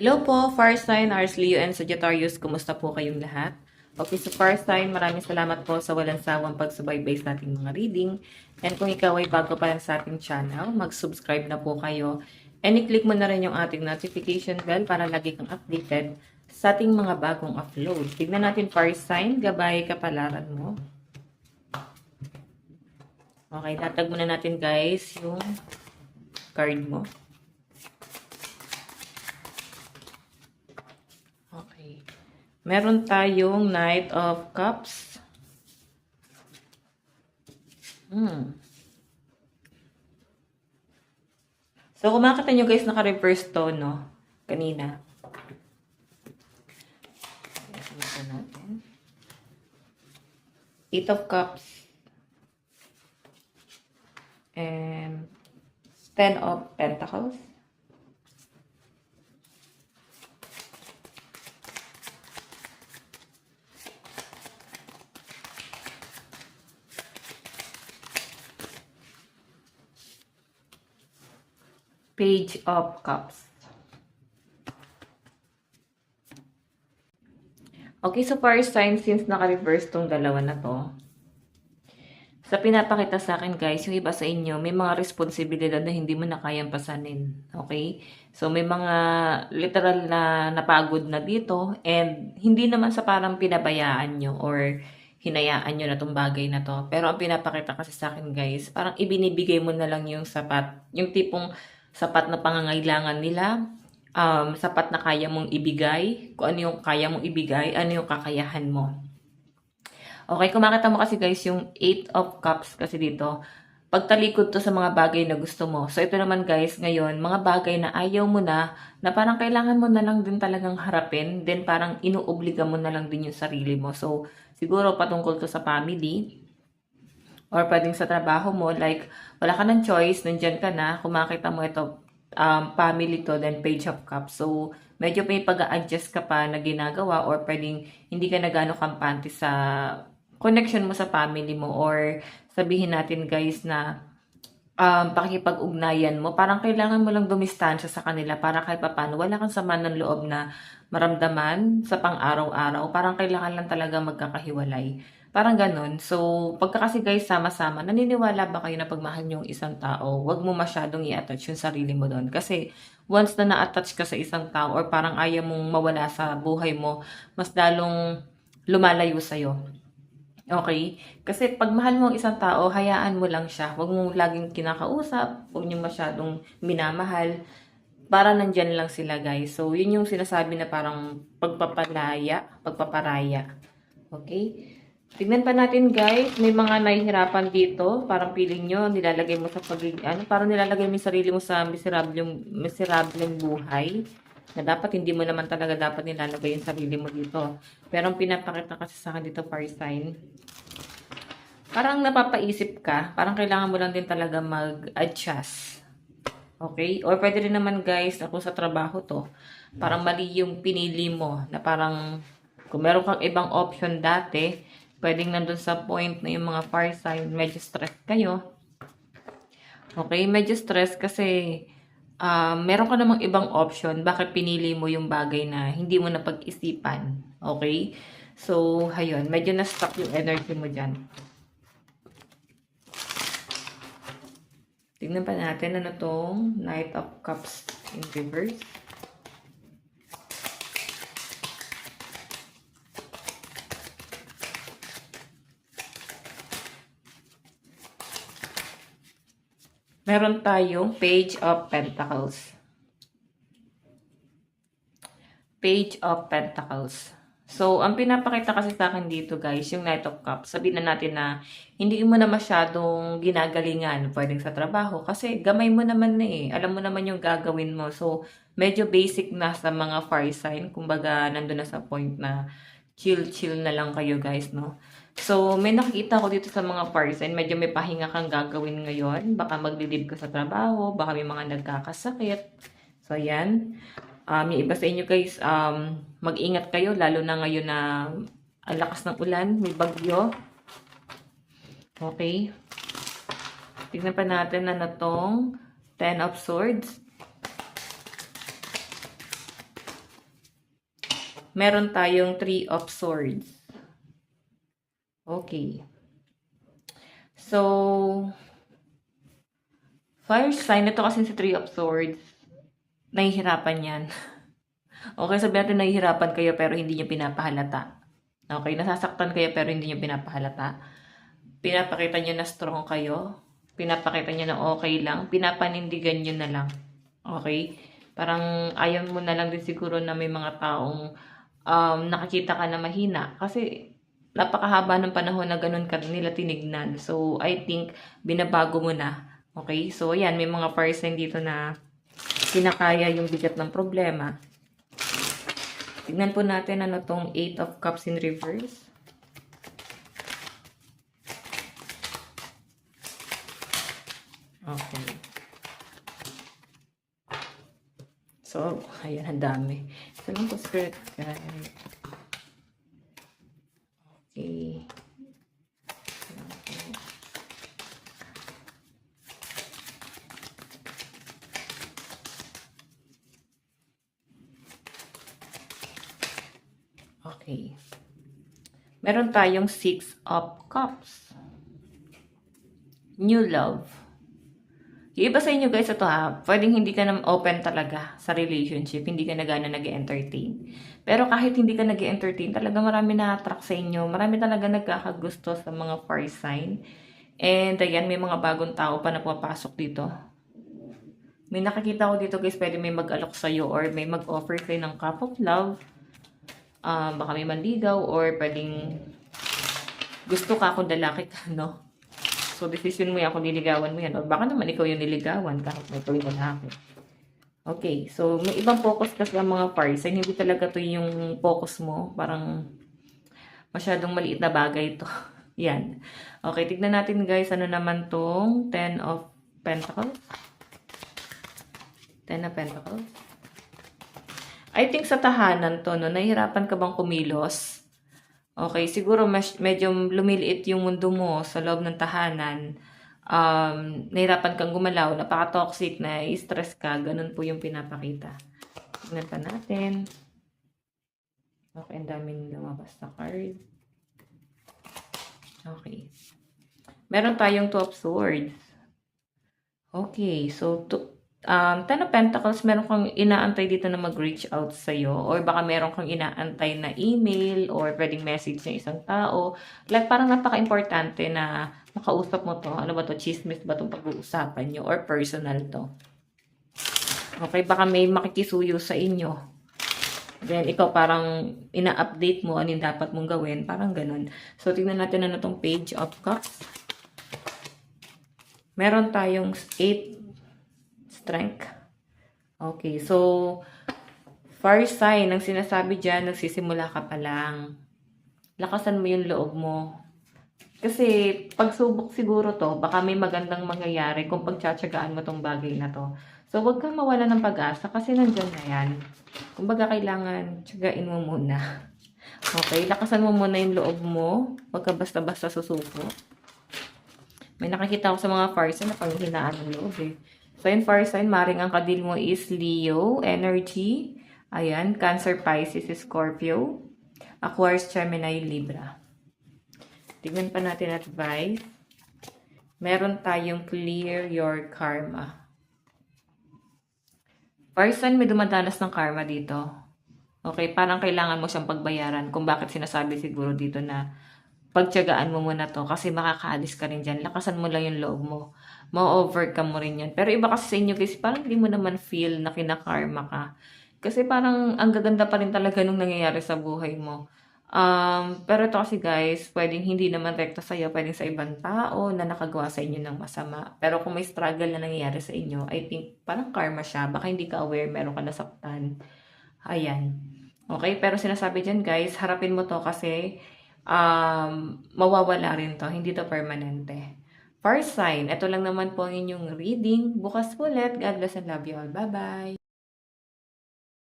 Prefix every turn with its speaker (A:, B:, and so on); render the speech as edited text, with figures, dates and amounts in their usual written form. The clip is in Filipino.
A: Hello po, Fire Sign, Ars Leo, and Sagittarius. Kumusta po kayong lahat? Okay, so Fire Sign, maraming salamat po sa walang sawang pagsubaybay sa ating mga reading. And kung ikaw ay bago pa lang sa ating channel, mag-subscribe na po kayo. And i-click mo na rin yung ating notification bell para lagi kang updated sa ating mga bagong upload. Tignan natin Fire Sign, gabay kapalaran mo. Okay, tatag muna natin guys yung card mo. Okay. Meron tayong Knight of Cups. So, kung makita nyo guys, naka-reverse to, no? Kanina. Ito natin. Eight of Cups. And 10 of Pentacles. Page of Cups. Okay, so fire sign, since naka-reverse tong dalawa na to, sa pinapakita sa akin guys, yung iba sa inyo, may mga responsibilidad na hindi mo na kayang pasanin. Okay? So, may mga literal na napagod na dito and hindi naman sa parang pinabayaan nyo or hinayaan nyo na tong bagay na to. Pero ang pinapakita kasi sa akin guys, parang ibinibigay mo na lang yung sapat, yung tipong sapat na pangangailangan nila, sapat na kaya mong ibigay, kung ano yung kaya mong ibigay, ano yung kakayahan mo. Okay, kung makita mo kasi guys, yung 8 of Cups kasi dito, pagtalikod to sa mga bagay na gusto mo. So, ito naman guys, ngayon, mga bagay na ayaw mo na parang kailangan mo na lang din talagang harapin, then parang inuobliga mo na lang din yung sarili mo. So, siguro patungkol to sa family, or pwedeng sa trabaho mo, like, wala ka ng choice, nandyan ka na, kung makita mo ito, family to, then Page of Cups. So, medyo may pag-a-adjust ka pa na ginagawa, or pwedeng hindi ka na gano'ng kampante sa connection mo sa family mo, or sabihin natin guys na pakikipag-ugnayan mo, parang kailangan mo lang dumistansya sa kanila para kahit paano wala kang sama ng loob na maramdaman sa pang-araw-araw. Parang kailangan lang talaga magkakahiwalay. Parang ganun. So, pagka kasi guys sama-sama, naniniwala ba kayo na pagmahal niyo yung isang tao, wag mo masyadong i-attach yung sarili mo doon. Kasi once na na-attach ka sa isang tao or parang ayaw mong mawala sa buhay mo, mas lalong lumalayo sa'yo. Okay? Kasi pag mahal mo ang isang tao, hayaan mo lang siya. Huwag mo laging kinakausap, huwag niyo masyadong minamahal. Para nandyan lang sila guys. So, yun yung sinasabi na parang pagpaparaya. Okay? Tignan pa natin guys, may mga nahihirapan dito. Parang feeling nyo, nilalagay mo sa parang nilalagay mo yung sarili mo sa miserableng buhay. Na dapat hindi mo naman talaga dapat nilalagay yung sarili mo dito. Pero ang pinapakita kasi sa akin dito, fire sign, parang napapaisip ka, parang kailangan mo lang din talaga mag-adjust. Okay? Or pwede rin naman guys, ako sa trabaho to, parang mali yung pinili mo, na parang kung meron kang ibang option dati, pwedeng nandun sa point na yung mga fire sign, medyo stress kayo. Okay? Medyo stress kasi meron ka namang ibang option, bakit pinili mo yung bagay na hindi mo napag-isipan. Okay? So, ayun, medyo na-stuck yung energy mo dyan. Tignan pa natin ano tong Knight of Cups in reverse. Meron tayong Page of Pentacles. Page of Pentacles. So, ang pinapakita kasi sa akin dito guys, yung Knight of Cups, sabihin na natin na hindi mo na masyadong ginagalingan pwedeng sa trabaho kasi gamay mo naman na eh. Alam mo naman yung gagawin mo. So, medyo basic na sa mga fire sign. Kumbaga, nandun na sa point na chill-chill na lang kayo guys, no? So, may nakikita ko dito sa mga fire sign, medyo may pahinga kang gagawin ngayon. Baka maglilib ka sa trabaho, baka may mga nagkakasakit. So, yan. Yung iba sa inyo guys, mag-ingat kayo, lalo na ngayon na ang lakas ng ulan, may bagyo. Okay. Tignan pa natin na tong 10 of Swords. meron tayong Three of Swords. Okay. So, fire sign, ito kasi si Three of Swords, nahihirapan yan. Okay, sabihin natin nahihirapan kayo pero hindi nyo pinapahalata. Okay, nasasaktan kayo pero hindi nyo pinapahalata. Pinapakita nyo na strong kayo. Pinapakita nyo na okay lang. Pinapanindigan nyo na lang. Okay? Parang ayaw mo na lang din siguro na may mga taong nakakita ka na mahina. Kasi napakahaba ng panahon na ganun ka nila tinignan. So, I think binabago mo na. Okay? So, ayan, may mga person dito na kinakaya yung bigat ng problema. Tignan po natin ano tong 8 of Cups in reverse. Okay. So, ayan, ang dami. So, lang po spirit guide. Okay. Okay. Meron tayong 6 of Cups. New love. Yung iba sa inyo guys, ito ha, pwedeng hindi ka na open talaga sa relationship, hindi ka na gano'n nag-entertain. Pero kahit hindi ka nag-entertain, talaga marami na-attract sa inyo, marami talaga nagkakagusto sa mga fire sign. And ayan, may mga bagong tao pa na pumapasok dito. May nakikita ko dito guys, pwede may mag-alok sa'yo or may mag-offer sa'yo ng cup of love. Baka may manligaw or pwedeng gusto ka kung lalaki ka, no? So, decision mo yan kung niligawan mo yan. O baka naman ikaw yung niligawan kahit may ikaw yung lalaki. Okay, so may ibang focus kasi ang mga fire sign. Hindi talaga to yung focus mo. Parang masyadong maliit na bagay to. Yan. Okay, tignan natin guys. Ano naman tong 10 of Pentacles? 10 of Pentacles. I think sa tahanan to, no? Nahihirapan ka bang kumilos? Okay, siguro medyo lumiliit yung mundo mo sa loob ng tahanan. Nahirapan kang gumalaw, napaka-toxic, na stress ka, ganun po yung pinapakita. Tingnan pa natin. Okay, ang daming lumabas na card. Okay. Meron tayong 2 of Swords. Okay, so 10 of Pentacles, meron kang inaantay dito na mag-reach out sa'yo or baka meron kang inaantay na email or pwedeng message ng isang tao. Like, parang napaka-importante na makausap mo to. Ano ba to? Chismis ba itong pag-uusapan nyo or personal to? Okay, baka may makikisuyo sa inyo. Then, ikaw parang ina-update mo ano yung dapat mong gawin. Parang ganun. So, tingnan natin ano tong Page of Cups. Meron tayong 8 strength. Okay, so fire sign, ang sinasabi dyan, nagsisimula ka pa lang. Lakasan mo yung loob mo. Kasi pagsubok siguro to, baka may magandang mangyayari kung pagtsatsagaan mo tong bagay na to. So, huwag kang mawala ng pag-asa kasi nandyan na yan. Kumbaga, kailangan tsagain mo muna. Okay, lakasan mo muna yung loob mo. Huwag ka basta-basta susuko. May nakakita ko sa mga fire sign na panghihinaan ng loob eh. So, in fire sign, maring ang kadil mo is Leo, energy. Ayan, Cancer, Pisces, Scorpio, Aquarius, Gemini, Libra. Tignan pa natin advice. Meron tayong clear your karma. Fire sign, may dumadanas ng karma dito. Okay, parang kailangan mo siyang pagbayaran kung bakit sinasabi siguro dito na pagtiyagaan mo muna to kasi makakaalis ka rin dyan. Lakasan mo lang yung loob mo. Ma-overcome mo rin yan. Pero iba kasi sa inyo guys, parang hindi mo naman feel na kinakarma ka. Kasi parang ang gaganda pa rin talaga nung nangyayari sa buhay mo. Pero ito kasi guys, pwedeng hindi naman rekta sa'yo, pwedeng sa ibang tao na nakagawa sa inyo ng masama. Pero kung may struggle na nangyayari sa inyo, I think parang karma siya. Baka hindi ka aware, meron ka nasaktan. Ayan. Okay, pero sinasabi dyan guys, harapin mo to kasi mawawala rin to. Hindi to permanente. Fire sign, ito lang naman po ang inyong reading. Bukas ulit. God bless and love you all. Bye-bye.